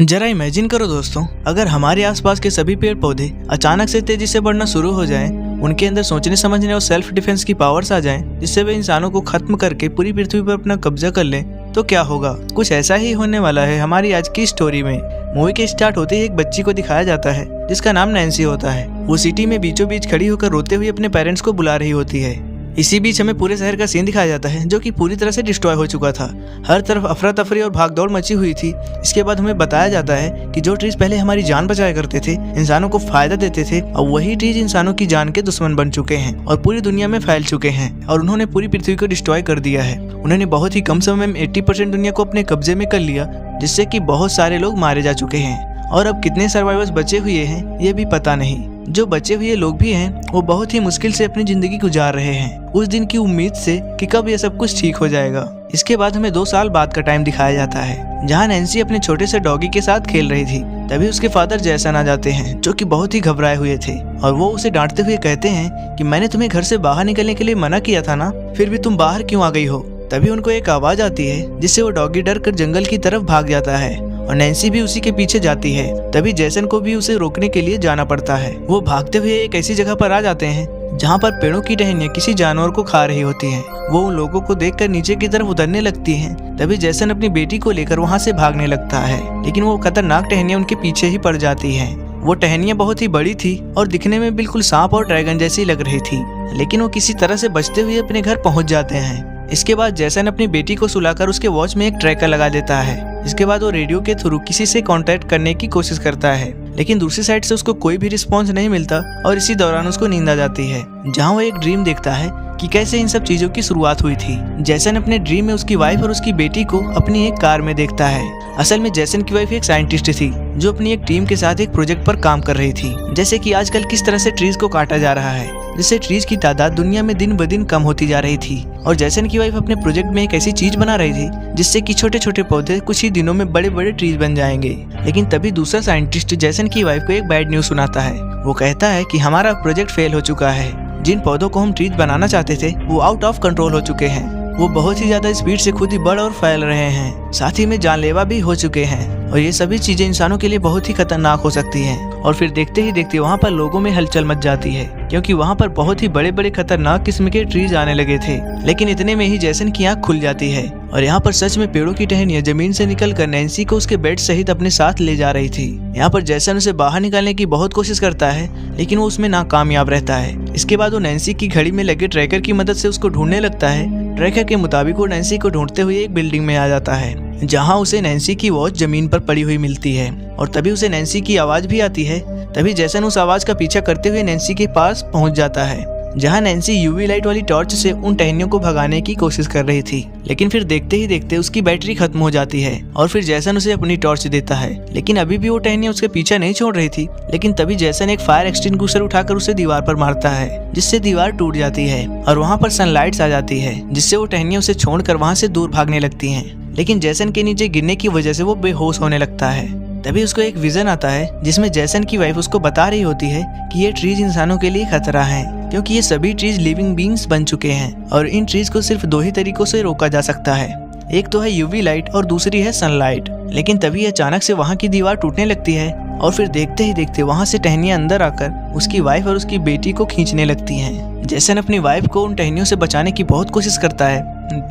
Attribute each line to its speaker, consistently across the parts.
Speaker 1: जरा इमेजिन करो दोस्तों, अगर हमारे आसपास के सभी पेड़ पौधे अचानक से तेजी से बढ़ना शुरू हो जाएं, उनके अंदर सोचने समझने और सेल्फ डिफेंस की पावर्स आ जाएं, जिससे वे इंसानों को खत्म करके पूरी पृथ्वी पर अपना कब्जा कर लें, तो क्या होगा। कुछ ऐसा ही होने वाला है हमारी आज की स्टोरी में। मूवी के स्टार्ट होते ही एक बच्ची को दिखाया जाता है जिसका नाम नैन्सी होता है। वो सिटी में बीचों बीच खड़ी होकर रोते हुए अपने पेरेंट्स को बुला रही होती है। इसी बीच हमें पूरे शहर का सीन दिखाया जाता है जो कि पूरी तरह से डिस्ट्रॉय हो चुका था। हर तरफ अफरा तफरी और भागदौड़ मची हुई थी। इसके बाद हमें बताया जाता है कि जो ट्रीज पहले हमारी जान बचाया करते थे, इंसानों को फायदा देते थे, अब वही ट्रीज इंसानों की जान के दुश्मन बन चुके हैं और पूरी दुनिया में फैल चुके हैं और उन्होंने पूरी पृथ्वी को डिस्ट्रॉय कर दिया है। उन्होंने बहुत ही कम समय में 80% दुनिया को अपने कब्जे में कर लिया, जिससे कि बहुत सारे लोग मारे जा चुके हैं और अब कितने सर्वाइवर्स बचे हुए हैं ये भी पता नहीं। जो बचे हुए लोग भी हैं वो बहुत ही मुश्किल से अपनी जिंदगी गुजार रहे हैं, उस दिन की उम्मीद से कि कब ये सब कुछ ठीक हो जाएगा। इसके बाद हमें 2 साल बाद का टाइम दिखाया जाता है, जहाँ नैन्सी अपने छोटे से डॉगी के साथ खेल रही थी। तभी उसके फादर जैसन आ जाते हैं, जो कि बहुत ही घबराए हुए थे और वो उसे डांटते हुए कहते हैं कि मैंने तुम्हें घर से बाहर निकलने के लिए मना किया था ना, फिर भी तुम बाहर क्यों आ गई हो। तभी उनको एक आवाज आती है जिससे वो डॉगी डर कर जंगल की तरफ भाग जाता है और नैन्सी भी उसी के पीछे जाती है। तभी जैसन को भी उसे रोकने के लिए जाना पड़ता है। वो भागते हुए एक ऐसी जगह पर आ जाते हैं जहाँ पर पेड़ों की टहनियाँ किसी जानवर को खा रही होती हैं। वो उन लोगों को देखकर नीचे की तरफ उतरने लगती हैं। तभी जैसन अपनी बेटी को लेकर वहाँ से भागने लगता है, लेकिन वो खतरनाक टहनियाँ उनके पीछे ही पड़ जाती हैं। वो टहनियाँ बहुत ही बड़ी थी और दिखने में बिल्कुल सांप और ड्रैगन जैसी लग रही थी, लेकिन वो किसी तरह से बचते हुए अपने घर पहुँच जाते हैं। इसके बाद जैसन अपनी बेटी को सुलाकर उसके वॉच में एक ट्रैकर लगा देता है। इसके बाद वो रेडियो के थ्रू किसी से कांटेक्ट करने की कोशिश करता है, लेकिन दूसरी साइड से उसको कोई भी रिस्पॉन्स नहीं मिलता और इसी दौरान उसको नींद आ जाती है, जहाँ वो एक ड्रीम देखता है कि कैसे इन सब चीजों की शुरुआत हुई थी। जैसन अपने ड्रीम में उसकी वाइफ और उसकी बेटी को अपनी एक कार में देखता है। असल में जैसन की वाइफ एक साइंटिस्ट थी जो अपनी एक टीम के साथ एक प्रोजेक्ट पर काम कर रही थी। जैसे कि आजकल किस तरह से ट्रीज को काटा जा रहा है, जिससे ट्रीज की तादाद दुनिया में दिन ब दिन कम होती जा रही थी। और जैसन की वाइफ अपने प्रोजेक्ट में एक ऐसी चीज बना रही थी जिससे कि छोटे छोटे पौधे कुछ ही दिनों में बड़े बड़े ट्रीज बन जाएंगे। लेकिन तभी दूसरा साइंटिस्ट जैसन की वाइफ को एक बैड न्यूज सुनाता है। वो कहता है कि हमारा प्रोजेक्ट फेल हो चुका है। जिन पौधों को हम ट्रीज बनाना चाहते थे वो आउट ऑफ कंट्रोल हो चुके हैं। वो बहुत ही ज्यादा स्पीड से खुद ही बढ़ और फैल रहे हैं, साथ ही में जानलेवा भी हो चुके हैं और ये सभी चीजें इंसानों के लिए बहुत ही खतरनाक हो सकती हैं। और फिर देखते ही देखते वहाँ पर लोगों में हलचल मच जाती है, क्योंकि वहाँ पर बहुत ही बड़े बड़े खतरनाक किस्म के ट्रीज आने लगे थे। लेकिन इतने में ही जैसन की आँख खुल जाती है और यहाँ पर सच में पेड़ों की टहनियाँ जमीन से निकलकर नैन्सी को उसके बेड सहित अपने साथ ले जा रही थी। यहाँ पर जैसन उसे बाहर निकालने की बहुत कोशिश करता है, लेकिन वो उसमें नाकामयाब रहता है। इसके बाद वो नैन्सी की घड़ी में लगे ट्रैकर की मदद से उसको ढूंढने लगता है। ट्रैकर के मुताबिक वो नैन्सी को ढूंढते हुए एक बिल्डिंग में आ जाता है, जहाँ उसे नैन्सी की वॉच जमीन पर पड़ी हुई मिलती है और तभी उसे नैन्सी की आवाज भी आती है। तभी जैसन उस आवाज का पीछा करते हुए नैन्सी के पास पहुंच जाता है, जहां नैन्सी यूवी लाइट वाली टॉर्च से उन टहनियों को भगाने की कोशिश कर रही थी। लेकिन फिर देखते ही देखते उसकी बैटरी खत्म हो जाती है और फिर जैसन उसे अपनी टॉर्च देता है, लेकिन अभी भी वो टहनियाँ उसके पीछा नहीं छोड़ रही थी। लेकिन तभी जैसन एक फायर एक्सटिंग्विशर उठाकर उसे दीवार पर मारता है, जिससे दीवार टूट जाती है और वहाँ पर सनलाइट्स आ जाती है, जिससे वो टहनियाँ उसे छोड़कर वहाँ से दूर भागने लगती हैं। लेकिन जैसन के नीचे गिरने की वजह से वो बेहोश होने लगता है। तभी उसको एक विजन आता है जिसमें जैसन की वाइफ उसको बता रही होती है कि ये ट्रीज इंसानों के लिए खतरा है, क्योंकि ये सभी ट्रीज लिविंग बीइंग्स बन चुके हैं और इन ट्रीज को सिर्फ 2 ही तरीकों से रोका जा सकता है। एक तो है यूवी लाइट और दूसरी है सनलाइट। लेकिन तभी अचानक से वहाँ की दीवार टूटने लगती है और फिर देखते ही देखते वहाँ से टहनियाँ अंदर आकर उसकी वाइफ और उसकी बेटी को खींचने लगती हैं। जैसन अपनी वाइफ को उन टहनियों से बचाने की बहुत कोशिश करता है,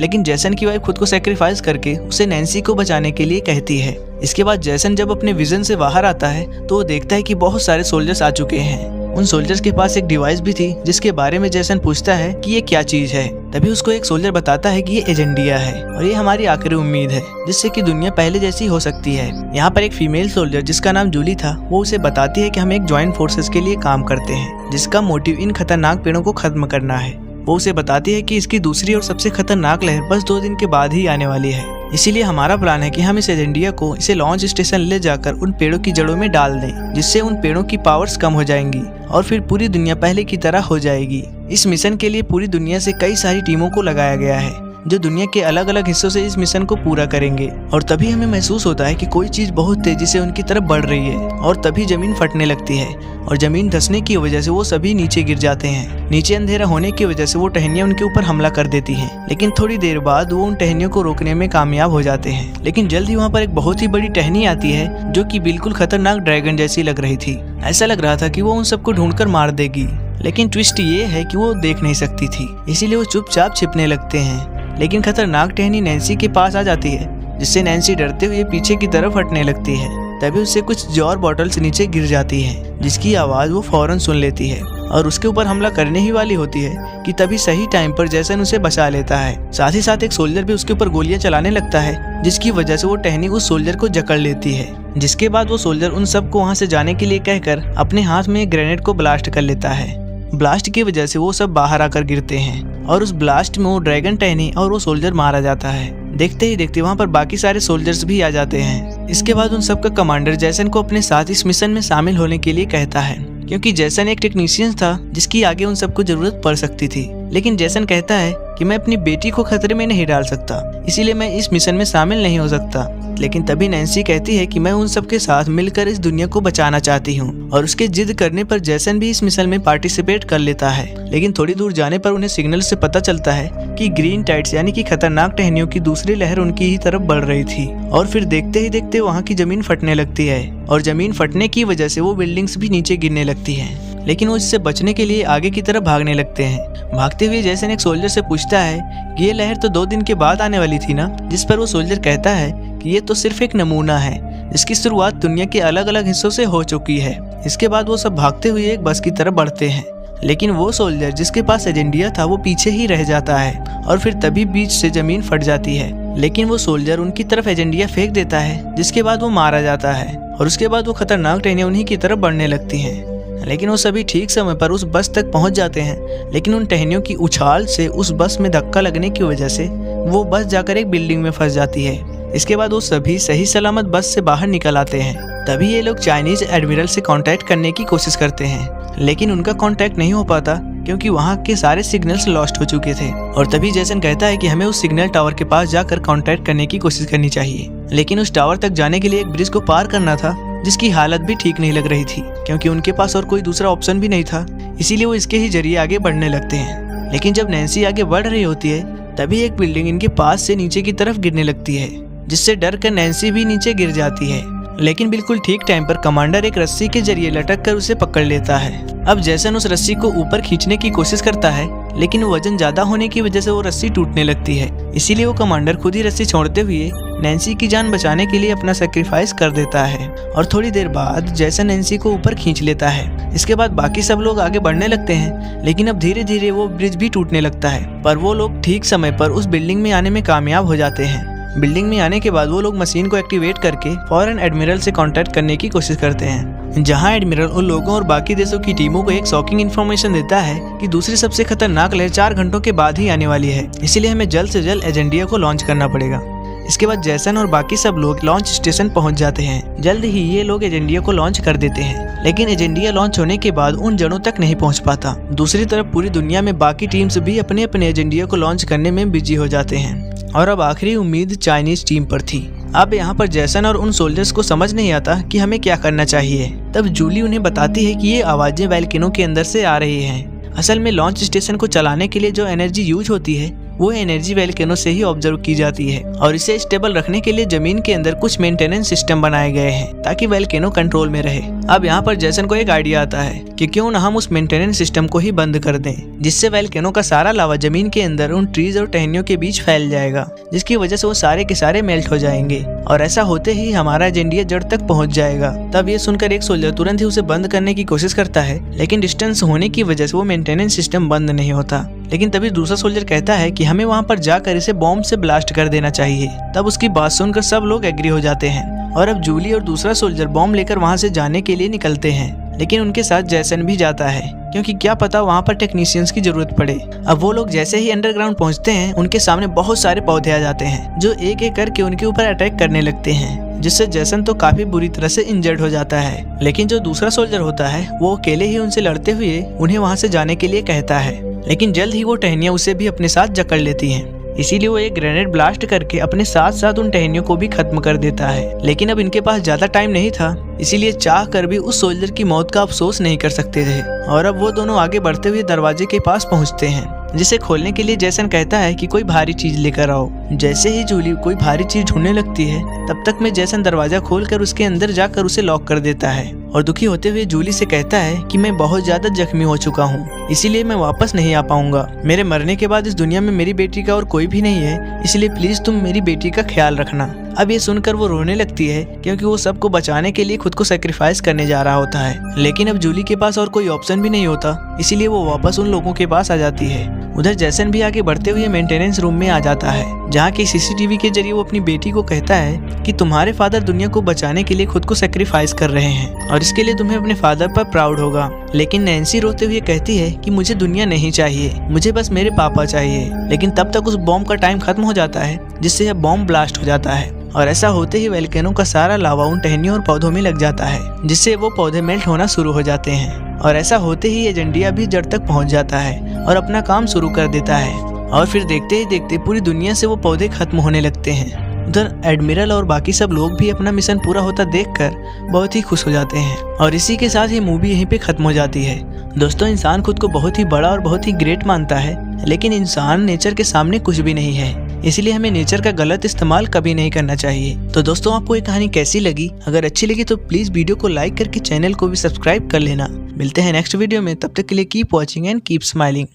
Speaker 1: लेकिन जैसन की वाइफ खुद को सैक्रिफाइस करके उसे नैन्सी को बचाने के लिए कहती है। इसके बाद जैसन जब अपने विजन से बाहर आता है तो वो देखता है कि बहुत सारे सोल्जर्स आ चुके हैं। उन सोल्जर्स के पास एक डिवाइस भी थी जिसके बारे में जैसन पूछता है कि ये क्या चीज है। तभी उसको एक सोल्जर बताता है कि ये एजेंडिया है और ये हमारी आखिरी उम्मीद है जिससे कि दुनिया पहले जैसी हो सकती है। यहाँ पर एक फीमेल सोल्जर जिसका नाम जूली था, वो उसे बताती है कि हम एक ज्वाइंट फोर्सेस के लिए काम करते हैं, जिसका मोटिव इन खतरनाक पेड़ों को खत्म करना है। वो उसे बताती है कि इसकी दूसरी और सबसे खतरनाक लहर बस 2 दिन के बाद ही आने वाली है। इसीलिए हमारा प्लान है कि हम इस एजेंडिया को इसे लॉन्च स्टेशन ले जाकर उन पेड़ों की जड़ों में डाल दें, जिससे उन पेड़ों की पावर्स कम हो जाएंगी और फिर पूरी दुनिया पहले की तरह हो जाएगी। इस मिशन के लिए पूरी दुनिया से कई सारी टीमों को लगाया गया है, जो दुनिया के अलग अलग हिस्सों से इस मिशन को पूरा करेंगे। और तभी हमें महसूस होता है कि कोई चीज बहुत तेजी से उनकी तरफ बढ़ रही है और तभी जमीन फटने लगती है और जमीन धंसने की वजह से वो सभी नीचे गिर जाते हैं। नीचे अंधेरा होने की वजह से वो टहनियां उनके ऊपर हमला कर देती हैं, लेकिन थोड़ी देर बाद वो उन टहनियों को रोकने में कामयाब हो जाते हैं। लेकिन जल्द ही वहाँ पर एक बहुत ही बड़ी टहनी आती है जो कि बिल्कुल खतरनाक ड्रैगन जैसी लग रही थी। ऐसा लग रहा था कि वो उन सबको ढूंढकर मार देगी, लेकिन ट्विस्ट ये है कि वो देख नहीं सकती थी, इसीलिए वो चुपचाप छिपने लगते हैं। लेकिन खतरनाक टहनी नैन्सी के पास आ जाती है, जिससे नैन्सी डरते हुए पीछे की तरफ हटने लगती है। तभी उससे कुछ जौर बॉटल्स नीचे गिर जाती हैं, जिसकी आवाज वो फौरन सुन लेती है और उसके ऊपर हमला करने ही वाली होती है कि तभी सही टाइम पर जैसन उसे बचा लेता है। साथ ही साथ एक सोल्जर भी उसके ऊपर गोलियां चलाने लगता है, जिसकी वजह से वो टहनी उस सोल्जर को जकड़ लेती है। जिसके बाद वो सोल्जर उन सबको वहां से जाने के लिए कहकर अपने हाथ में एक ग्रेनेड को ब्लास्ट कर लेता है। ब्लास्ट की वजह से वो सब बाहर आकर गिरते हैं और उस ब्लास्ट में वो ड्रैगन टहनी और वो सोल्जर मारा जाता है। देखते ही देखते वहाँ पर बाकी सारे सोल्जर्स भी आ जाते हैं। इसके बाद उन सबका कमांडर जैसन को अपने साथ इस मिशन में शामिल होने के लिए कहता है, क्योंकि जैसन एक टेक्नीशियन था जिसकी आगे उन सबको जरूरत पड़ सकती थी। लेकिन जैसन कहता है कि मैं अपनी बेटी को खतरे में नहीं डाल सकता, इसीलिए मैं इस मिशन में शामिल नहीं हो सकता। लेकिन तभी नैन्सी कहती है कि मैं उन सबके साथ मिलकर इस दुनिया को बचाना चाहती हूँ, और उसके जिद करने पर जैसन भी इस मिशन में पार्टिसिपेट कर लेता है। लेकिन थोड़ी दूर जाने पर उन्हें सिग्नल से पता चलता है कि ग्रीन टाइड्स यानी कि खतरनाक टहनियों की दूसरी लहर उनकी ही तरफ बढ़ रही थी। और फिर देखते ही देखते वहाँ की जमीन फटने लगती है और जमीन फटने की वजह से वो बिल्डिंग्स भी नीचे गिरने लगती हैं। लेकिन वो इससे बचने के लिए आगे की तरफ भागने लगते हैं। भागते हुए जैसन एक सोल्जर से पूछता है कि ये लहर तो 2 दिन के बाद आने वाली थी ना, जिस पर वो सोल्जर कहता है कि ये तो सिर्फ एक नमूना है जिसकी शुरुआत दुनिया के अलग अलग हिस्सों से हो चुकी है। इसके बाद वो सब भागते हुए एक बस की तरफ बढ़ते हैं, लेकिन वो सोल्जर जिसके पास एजेंडिया था वो पीछे ही रह जाता है और फिर तभी बीच से जमीन फट जाती है। लेकिन वो सोल्जर उनकी तरफ एजेंडिया फेंक देता है, जिसके बाद वो मारा जाता है और उसके बाद वो खतरनाक टहनियां उन्हीं की तरफ बढ़ने लगती हैं। लेकिन वो सभी ठीक समय पर उस बस तक पहुंच जाते हैं, लेकिन उन टहनियों की उछाल से उस बस में धक्का लगने की वजह से वो बस जाकर एक बिल्डिंग में फंस जाती है। इसके बाद वो सभी सही सलामत बस से बाहर निकल आते हैं। तभी ये लोग चाइनीज एडमिरल से कांटेक्ट करने की कोशिश करते हैं, लेकिन उनका कांटेक्ट नहीं हो पाता क्योंकि वहाँ के सारे सिग्नल्स लॉस्ट हो चुके थे। और तभी जैसन कहता है कि हमें उस सिग्नल टावर के पास जाकर कांटेक्ट करने की कोशिश करनी चाहिए। लेकिन उस टावर तक जाने के लिए एक ब्रिज को पार करना था, जिसकी हालत भी ठीक नहीं लग रही थी क्योंकि उनके पास और कोई दूसरा ऑप्शन भी नहीं था, इसीलिए वो इसके ही जरिए आगे बढ़ने लगते हैं। लेकिन जब नैन्सी आगे बढ़ रही होती है तभी एक बिल्डिंग इनके पास से नीचे की तरफ गिरने लगती है, जिससे डर कर नैन्सी भी नीचे गिर जाती है। लेकिन बिल्कुल ठीक टाइम पर कमांडर एक रस्सी के जरिए लटक कर उसे पकड़ लेता है। अब जैसन उस रस्सी को ऊपर खींचने की कोशिश करता है, लेकिन वजन ज्यादा होने की वजह से वो रस्सी टूटने लगती है। इसीलिए वो कमांडर खुद ही रस्सी छोड़ते हुए नैन्सी की जान बचाने के लिए अपना सैक्रिफाइस कर देता है और थोड़ी देर बाद जैसन नैन्सी को ऊपर खींच लेता है। इसके बाद बाकी सब लोग आगे बढ़ने लगते हैं, लेकिन अब धीरे धीरे वो ब्रिज भी टूटने लगता है, पर वो लोग ठीक समय पर उस बिल्डिंग में आने में कामयाब हो जाते हैं। बिल्डिंग में आने के बाद वो लोग मशीन को एक्टिवेट करके फौरन एडमिरल से कांटेक्ट करने की कोशिश करते हैं, जहां एडमिरल उन लोगों और बाकी देशों की टीमों को एक शॉकिंग इन्फॉर्मेशन देता है कि दूसरी सबसे खतरनाक लहर 4 घंटों के बाद ही आने वाली है, इसीलिए हमें जल्द से जल्द एजेंडिया को लॉन्च करना पड़ेगा। इसके बाद जैसन और बाकी सब लोग लॉन्च स्टेशन पहुंच जाते हैं। जल्द ही ये लोग एजेंडिया को लॉन्च कर देते हैं, लेकिन एजेंडिया लॉन्च होने के बाद उन जड़ों तक नहीं पहुंच पाता। दूसरी तरफ पूरी दुनिया में बाकी टीम्स भी अपने अपने एजेंडिया को लॉन्च करने में बिजी हो जाते हैं और अब आखिरी उम्मीद चाइनीज टीम पर थी। अब यहाँ पर जैसन और उन सोल्जर्स को समझ नहीं आता कि हमें क्या करना चाहिए। तब जूली उन्हें बताती है कि ये आवाजें वोल्केनो के अंदर से आ रही हैं। असल में लॉन्च स्टेशन को चलाने के लिए जो एनर्जी यूज होती है वो एनर्जी वोल्केनो से ही ऑब्जर्व की जाती है, और इसे स्टेबल रखने के लिए जमीन के अंदर कुछ मेंटेनेंस सिस्टम बनाए गए हैं ताकि वोल्केनो कंट्रोल में रहे। अब यहाँ पर जैसन को एक आइडिया आता है कि क्यों न हम उस मेंटेनेंस सिस्टम को ही बंद कर दें, जिससे वोल्केनो का सारा लावा जमीन के अंदर उन ट्रीज और टहनियों के बीच फैल जाएगा, जिसकी वजह से वो सारे के सारे मेल्ट हो जाएंगे और ऐसा होते ही हमारा एजेंडिया जड़ तक पहुंच जाएगा। तब ये सुनकर एक सोल्जर तुरंत ही उसे बंद करने की कोशिश करता है, लेकिन डिस्टेंस होने की वजह से वो मेंटेनेंस सिस्टम बंद नहीं होता। लेकिन तभी दूसरा सोल्जर कहता है कि हमें वहाँ पर जाकर इसे बॉम्ब से ब्लास्ट कर देना चाहिए। तब उसकी बात सुनकर सब लोग एग्री हो जाते हैं और अब जूली और दूसरा सोल्जर बॉम्ब लेकर वहाँ से जाने के लिए निकलते हैं, लेकिन उनके साथ जैसन भी जाता है क्योंकि क्या पता वहाँ पर टेक्नीशियंस की जरूरत पड़े। अब वो लोग जैसे ही अंडरग्राउंड पहुँचते हैं उनके सामने बहुत सारे पौधे आ जाते हैं जो एक एक करके उनके ऊपर अटैक करने लगते हैं, जिससे जैसन तो काफी बुरी तरह से इंजर्ड हो जाता है। लेकिन जो दूसरा सोल्जर होता है वो अकेले ही उनसे लड़ते हुए उन्हें वहाँ से जाने के लिए कहता है, लेकिन जल्द ही वो टहनियां उसे भी अपने साथ जकड़ लेती हैं। इसीलिए वो एक ग्रेनेड ब्लास्ट करके अपने साथ साथ उन टहनियों को भी खत्म कर देता है। लेकिन अब इनके पास ज्यादा टाइम नहीं था, इसीलिए चाह कर भी उस सोल्जर की मौत का अफसोस नहीं कर सकते थे। और अब वो दोनों आगे बढ़ते हुए दरवाजे के पास पहुंचते हैं, जिसे खोलने के लिए जैसन कहता है कि कोई भारी चीज लेकर आओ। जैसे ही जूली कोई भारी चीज ढूंढने लगती है, तब तक में जैसन दरवाजा खोलकर उसके अंदर जाकर उसे लॉक कर देता है और दुखी होते हुए जूली से कहता है कि मैं बहुत ज्यादा जख्मी हो चुका हूँ, इसीलिए मैं वापस नहीं आ पाऊंगा। मेरे मरने के बाद इस दुनिया में मेरी बेटी का और कोई भी नहीं है, इसलिए प्लीज तुम मेरी बेटी का ख्याल रखना। अब ये सुनकर वो रोने लगती है, क्योंकि वो सबको बचाने के लिए खुद को सेक्रीफाइस करने जा रहा होता है। लेकिन अब जूली के पास और कोई ऑप्शन भी नहीं होता, इसीलिए वो वापस उन लोगों के पास आ जाती है। उधर जैसन भी आगे बढ़ते हुए मेंटेनेंस रूम में आ जाता है, जहाँ की सीसीटीवी के जरिए वो अपनी बेटी को कहता है कि तुम्हारे फादर दुनिया को बचाने के लिए खुद को सेक्रीफाइस कर रहे हैं और इसके लिए तुम्हें अपने फादर पर प्राउड होगा। लेकिन नैन्सी रोते हुए कहती है कि मुझे दुनिया नहीं चाहिए, मुझे बस मेरे पापा चाहिए। लेकिन तब तक उस बॉम्ब का टाइम खत्म हो जाता है, जिससे यह बॉम्ब ब्लास्ट हो जाता है और ऐसा होते ही वोल्केनो का सारा लावा उन टहनियों और पौधों में लग जाता है, जिससे वो पौधे मेल्ट होना शुरू हो जाते हैं। और ऐसा होते ही एजेंडिया भी जड़ तक पहुंच जाता है और अपना काम शुरू कर देता है। और फिर देखते ही देखते पूरी दुनिया से वो पौधे खत्म होने लगते हैं। उधर एडमिरल और बाकी सब लोग भी अपना मिशन पूरा होता देखकर बहुत ही खुश हो जाते हैं। और इसी के साथ ये मूवी यहीं पे खत्म हो जाती है। दोस्तों, इंसान खुद को बहुत ही बड़ा और बहुत ही ग्रेट मानता है, लेकिन इंसान नेचर के सामने कुछ भी नहीं है, इसलिए हमें नेचर का गलत इस्तेमाल कभी नहीं करना चाहिए। तो दोस्तों, आपको ये कहानी कैसी लगी? अगर अच्छी लगी तो प्लीज वीडियो को लाइक करके चैनल को भी सब्सक्राइब कर लेना। मिलते हैं नेक्स्ट वीडियो में, तब तक के लिए keep watching and keep smiling.